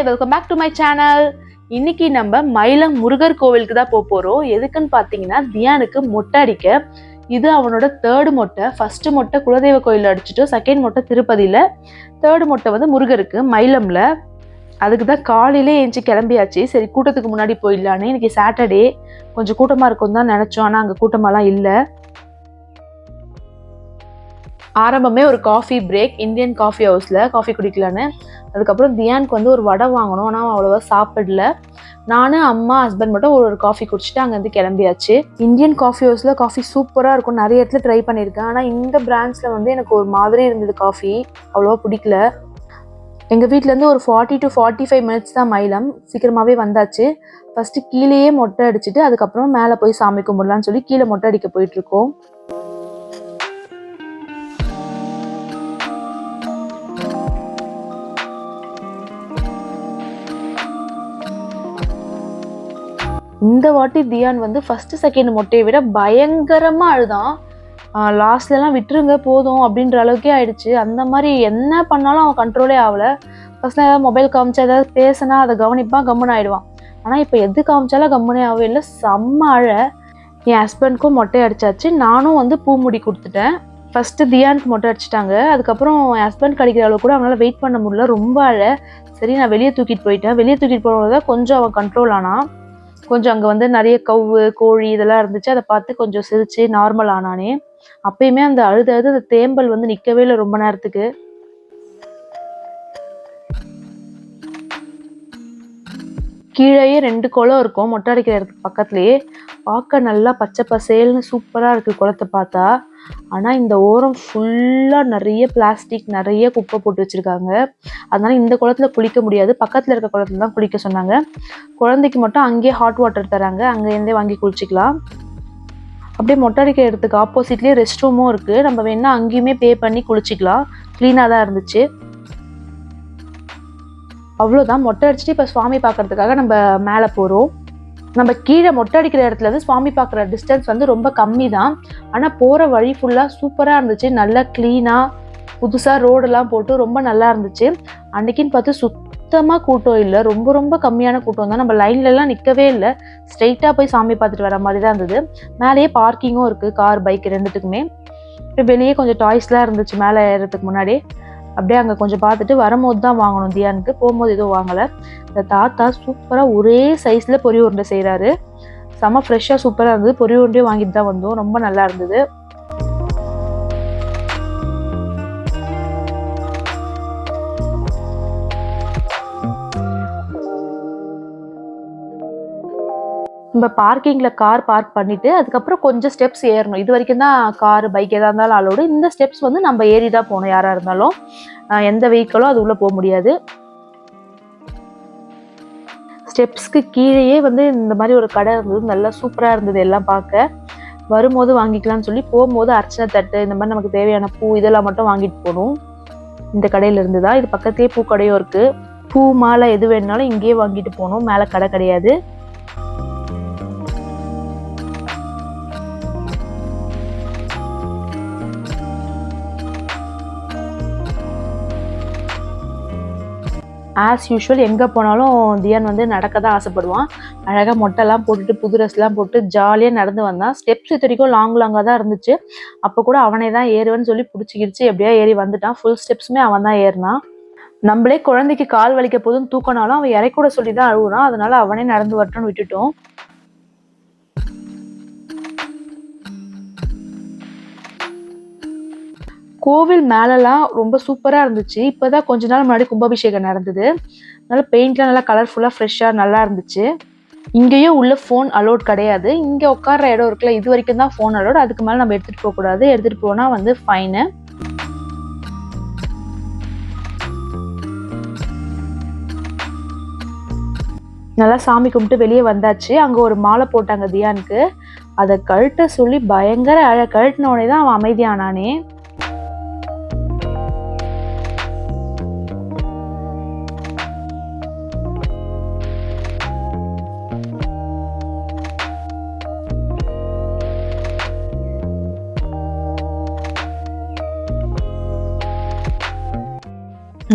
Welcome back to my channel. இன்னைக்கு நம்ம மயிலம் முருகர் கோவிலுக்கு தான் போறோம். எதுக்குன்னு பார்த்தீங்கன்னா தியானுக்கு மொட்டை அடிக்க. இது அவனோட தேர்டு மொட்டை. ஃபர்ஸ்ட் மொட்டை குலதெய்வ கோயிலில் அடிச்சுட்டு, செகண்ட் மொட்டை திருப்பதியில், தேர்டு மொட்டை வந்து முருகருக்கு மயிலம்ல. அதுக்கு தான் காலையிலே ஏஞ்சி கிளம்பியாச்சு. சரி கூட்டத்துக்கு முன்னாடி போயிடலான்னு. இன்னைக்கு சாட்டர்டே கொஞ்சம் கூட்டமாக இருக்கும் தான் நினச்சோம். ஆனால் அங்கே கூட்டமாலாம் இல்லை. ஆரம்பமே ஒரு காஃபி பிரேக் இந்தியன் காஃபி ஹவுஸில் காஃபி குடிக்கலான்னு. அதுக்கப்புறம் தியானுக்கு வந்து ஒரு வடை வாங்கணும். ஆனால் அவ்வளோவா சாப்பிடல. நானும் அம்மா ஹஸ்பண்ட் மட்டும் ஒரு காஃபி குடிச்சிட்டு அங்கேருந்து கிளம்பியாச்சு. இந்தியன் காஃபி ஹவுஸில் காஃபி சூப்பராக இருக்கும். நிறைய இடத்துல ட்ரை பண்ணியிருக்கேன். ஆனால் இந்த பிராண்ட்ஸில் வந்து எனக்கு ஒரு மாதிரி இருந்தது காஃபி. அவ்வளோவா பிடிக்கல. எங்கள் வீட்டிலேருந்து ஒரு 40 to 45 minutes தான் மயிலம். சீக்கிரமாகவே வந்தாச்சு. ஃபஸ்ட்டு கீழேயே மொட்டை அடிச்சுட்டு அதுக்கப்புறம் மேலே போய் சாமி கும்பிடலான்னு சொல்லி கீழே மொட்டை அடிக்க போயிட்டுருக்கோம். இந்த வாட்டி தியான் வந்து ஃபர்ஸ்ட் செகண்ட் மொட்டையை விட பயங்கரமாக அழுதான். லாஸ்ட்லலாம் விட்டுருங்க போதும் அப்படின்ற அளவுக்கே ஆயிடுச்சு. அந்த மாதிரி என்ன பண்ணாலும் அவன் கண்ட்ரோலே ஆகலை. ஃபர்ஸ்ட்லாம் ஏதாவது மொபைல் காமிச்சா ஏதாவது பேசினா அதை கவனிப்பான், கம்முன்னு ஆயிடுவான். ஆனால் இப்போ எது காமிச்சாலும் கம்முனே ஆகவே இல்லை. செம்ம அழ. என் ஹஸ்பண்ட்க்கும் மொட்டை அடிச்சாச்சு. நானும் வந்து பூ முடி கொடுத்துட்டேன். ஃபஸ்ட்டு தியானுக்கு மொட்டை அடிச்சிட்டாங்க. அதுக்கப்புறம் என் ஹஸ்பண்ட் கிடைக்கிற அளவு கூட அவனால் வெயிட் பண்ண முடியல. ரொம்ப அழ. சரி நான் வெளியே தூக்கிட்டு போயிட்டேன். வெளியே தூக்கிட்டு போனது தான் கொஞ்சம் அவன் கண்ட்ரோல் ஆனான். கொஞ்சம் அங்கே வந்து நிறைய கவு கோழி இதெல்லாம் இருந்துச்சு. அதை பார்த்து கொஞ்சம் சிரிச்சு நார்மல் ஆனானே. அப்பயுமே அந்த அழுது அந்த தேம்பல் வந்து நிற்கவே இல்லை ரொம்ப நேரத்துக்கு. கீழேயே 2 குளம் இருக்கும் மொட்டை அடிக்கிற இடத்துக்கு பக்கத்துலேயே. பார்க்க நல்லா பச்சை பசேல்னு சூப்பராக இருக்குது குளத்தை பார்த்தா. ஆனால் இந்த ஓரம் ஃபுல்லாக நிறைய பிளாஸ்டிக், நிறைய குப்பை போட்டு வச்சுருக்காங்க. அதனால இந்த குளத்துல குளிக்க முடியாது. பக்கத்தில் இருக்க குளத்துல தான் குளிக்க சொன்னாங்க. குழந்தைக்கு மட்டும் அங்கேயே ஹாட் வாட்டர் தராங்க. அங்கேருந்தே வாங்கி குளிச்சிக்கலாம். அப்படியே மொட்டை அடிக்கிற இடத்துக்கு ஆப்போசிட்லேயே ரெஸ்ட் ரூமும் இருக்குது. நம்ம வேணா அங்கேயுமே பே பண்ணி குளிச்சிக்கலாம். க்ளீனாக தான் இருந்துச்சு. அவ்வளோதான். மொட்டை அடிச்சுட்டு இப்போ சுவாமி பார்க்கறதுக்காக நம்ம மேலே போகிறோம். நம்ம கீழே மொட்டை அடிக்கிற இடத்துல இருந்து சுவாமி பார்க்குற டிஸ்டன்ஸ் வந்து ரொம்ப கம்மி தான். ஆனால் போகிற வழி ஃபுல்லாக சூப்பராக இருந்துச்சு. நல்லா க்ளீனாக புதுசாக ரோடெல்லாம் போட்டு ரொம்ப நல்லா இருந்துச்சு. அன்னைக்குன்னு பார்த்து சுத்தமாக கூட்டம் இல்லை. ரொம்ப ரொம்ப கம்மியான கூட்டம் தான். நம்ம லைன்லலாம் நிற்கவே இல்லை. ஸ்ட்ரெயிட்டாக போய் சாமி பார்த்துட்டு வர மாதிரி தான் இருந்தது. மேலேயே பார்க்கிங்கும் இருக்குது, கார் பைக் ரெண்டுத்துக்குமே. வெளியே கொஞ்சம் டாய்ஸ்லாம் இருந்துச்சு மேலே ஏறதுக்கு முன்னாடி. அப்படியே அங்கே கொஞ்சம் பார்த்துட்டு வரும்போது தான் வாங்கணும் தியானுக்கு. போகும்போது எதுவும் வாங்கலை. இந்த தாத்தா சூப்பராக ஒரே சைஸில் பொரி உருண்டை செய்கிறாரு. செம்ம ஃப்ரெஷ்ஷாக சூப்பராக இருந்தது. பொரி உருண்டையும் வாங்கிட்டு தான் வந்தோம். ரொம்ப நல்லா இருந்தது. நம்ம பார்க்கிங்கில் கார் பார்க் பண்ணிவிட்டு அதுக்கப்புறம் கொஞ்சம் ஸ்டெப்ஸ் ஏறணும். இது வரைக்கும் தான் கார் பைக் எதாக இருந்தாலும் அலோடு. இந்த ஸ்டெப்ஸ் வந்து நம்ம ஏறி தான் போகணும். யாராக இருந்தாலும் எந்த வெஹிக்கிளும் அது உள்ளே போக முடியாது. ஸ்டெப்ஸ்க்கு கீழேயே வந்து இந்த மாதிரி ஒரு கடை இருந்தது. நல்லா சூப்பராக இருந்தது எல்லாம் பார்க்க. வரும்போது வாங்கிக்கலாம்னு சொல்லி போகும்போது அர்ச்சனை தட்டு இந்த மாதிரி நமக்கு தேவையான பூ இதெல்லாம் மட்டும் வாங்கிட்டு போகணும். இந்த கடையில் இருந்து தான். இது பக்கத்தையே பூ கடையும் இருக்குது. பூ மாலை எது வேணுனாலும் இங்கேயே வாங்கிட்டு போகணும். மேலே கடை கிடையாது. ஆஸ் யூஷுவல் எங்கே போனாலும் தியான் வந்து நடக்க தான் ஆசைப்படுவான். அழகாக மொட்டைலாம் போட்டுட்டு புது ட்ரெஸ்லாம் போட்டு ஜாலியாக நடந்து வந்தான். ஸ்டெப்ஸ் இது வரைக்கும் லாங்காக தான் இருந்துச்சு. அப்போ கூட அவனே தான் ஏறுவேன்னு சொல்லி பிடிச்சிக்கிடுச்சு. எப்படியா ஏறி வந்துட்டான். ஃபுல் ஸ்டெப்ஸுமே அவன் தான் ஏறினான். நம்மளே குழந்தைக்கு கால் வலிக்க போதுன்னு தூக்கினாலும் அவன் இறக்கூட சொல்லி தான் அழுகுறான். அதனால அவனே நடந்து வரட்டும்னு விட்டுட்டோம். கோவில் மேலெலாம் ரொம்ப சூப்பராக இருந்துச்சு. இப்போ தான் கொஞ்ச நாள் முன்னாடி கும்பாபிஷேகம் நடந்தது. அதனால பெயிண்ட்லாம் நல்லா கலர்ஃபுல்லாக ஃப்ரெஷ்ஷாக நல்லா இருந்துச்சு. இங்கேயும் உள்ள ஃபோன் அலோட் கிடையாது. இங்கே உட்கார்ற இடம் இருக்குல்ல, இது வரைக்கும் தான் ஃபோன் அலோட். அதுக்கு மேலே நம்ம எடுத்துகிட்டு போகக்கூடாது. எடுத்துகிட்டு போனால் வந்து ஃபைனு. நல்லா சாமி கும்பிட்டு வெளியே வந்தாச்சு. அங்கே ஒரு மாலை போட்டாங்க தியானுக்கு. அதை கழட்ட சொல்லி பயங்கர கழட்டினோடனே தான் அவன் அமைதியானானே.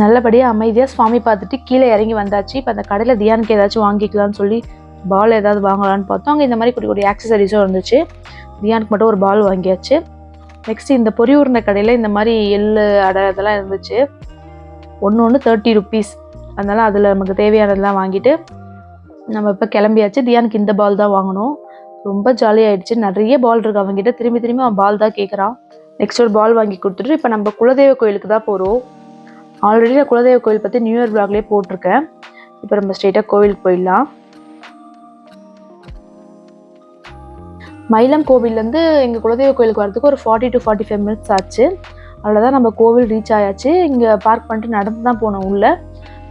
நல்லபடியாக அமைதியாக சுவாமி பார்த்துட்டு கீழே இறங்கி வந்தாச்சு. இப்போ அந்த கடையில் தியானுக்கு ஏதாச்சும் வாங்கிக்கலாம்னு சொல்லி பால் ஏதாவது வாங்கலான்னு பார்த்தோம். அங்கே இந்த மாதிரி குட்டி குட்டி ஆக்சசரிஸும் இருந்துச்சு. தியானுக்கு மட்டும் ஒரு பால் வாங்கியாச்சு. நெக்ஸ்ட் இந்த பொரி உருண்டை கடையில் இந்த மாதிரி எள்ளு அடை அதெல்லாம் இருந்துச்சு. ஒன்று 30 rupees. அதனால் அதில் நமக்கு தேவையானதெல்லாம் வாங்கிட்டு நம்ம இப்போ கிளம்பியாச்சு. தியானுக்கு இந்த பால் தான் வாங்கணும். ரொம்ப ஜாலியாகிடுச்சு. நிறைய பால் இருக்கு அவங்ககிட்ட. திரும்பி அவன் பால் தான் கேட்குறான். நெக்ஸ்ட் ஒரு பால் வாங்கி கொடுத்துட்டு இப்போ நம்ம குலதெய்வ கோயிலுக்கு தான் போகிறோம். ஆல்ரெடி நான் குலதெய்வ கோயில் பற்றி நியூ இயர் vlogலேயே போட்டிருக்கேன். இப்போ நம்ம ஸ்ட்ரெயிட்டாக கோவிலுக்கு போயிடலாம். மயிலம் கோவிலேருந்து எங்கள் குலதெய்வ கோயிலுக்கு வரதுக்கு ஒரு 40 to 45 minutes ஆச்சு. அவ்வளோதான் நம்ம கோவில் ரீச் ஆயாச்சு. இங்கே பார்க் பண்ணிட்டு நடந்து தான் போனோம். உள்ள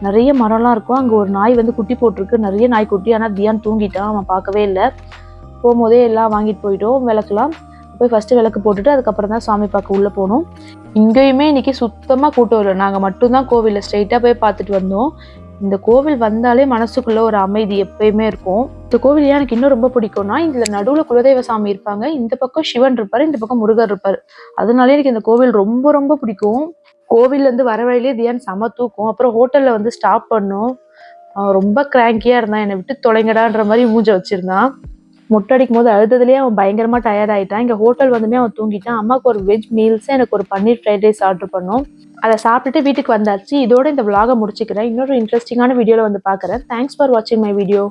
நிறைய மரம்லாம் இருக்கும். அங்கே ஒரு நாய் வந்து குட்டி போட்டிருக்கு. நிறைய நாய்க்குட்டி. ஆனால் தியான் தூங்கிட்டான். அவன் பார்க்கவே இல்லை. போகும்போதே எல்லாம் வாங்கிட்டு போயிட்டோம். விளக்குலாம் போய் ஃபஸ்ட்டு விளக்கு போட்டுட்டு அதுக்கப்புறம் தான் சாமி பார்க்க உள்ளே போனோம். இங்கேயுமே இன்றைக்கி சுத்தமாக கூட்டம் இல்லை. நாங்கள் மட்டும்தான் கோவிலில் ஸ்ட்ரெயிட்டாக போய் பார்த்துட்டு வந்தோம். இந்த கோவில் வந்தாலே மனசுக்குள்ளே ஒரு அமைதி எப்பயுமே இருக்கும். இந்த கோவில் ஏன் எனக்கு இன்னும் ரொம்ப பிடிக்கும்னா, இதில் நடுவில் குலதெய்வ சாமி இருப்பாங்க. இந்த பக்கம் சிவன் இருப்பார், இந்த பக்கம் முருகர் இருப்பார். அதனாலே எனக்கு இந்த கோவில் ரொம்ப ரொம்ப பிடிக்கும். கோவில்லேருந்து வர வழியிலே தியான் செம தூக்கும். அப்புறம் ஹோட்டலில் வந்து ஸ்டாப் பண்ணோம். ரொம்ப கிராங்கியாக இருந்தான். என்னை விட்டு தொலைங்கடான்ற மாதிரி மூஞ்சை வச்சுருந்தான். மொட்டை அடிக்கும் போது அழுததுலேயே அவன் பயங்கரமாக டயர்ட் ஆகிட்டான். இங்கே ஹோட்டல் வந்துமே அவன் தூங்கிட்டான். அம்மாவுக்கு ஒரு வெஜ் மீல்ஸ், எனக்கு ஒரு பன்னீர் ஃப்ரைட் ரைஸ் ஆர்டர் பண்ணோம். அதை சாப்பிட்டுட்டு வீட்டுக்கு வந்தாச்சு. இதோட இந்த vlog முடிச்சுக்கிறேன். இன்னொரு இன்ட்ரெஸ்டிங்கான வீடியோவில் வந்து பார்க்குறேன். தேங்க்ஸ் ஃபார் வாட்சிங் மை வீடியோ.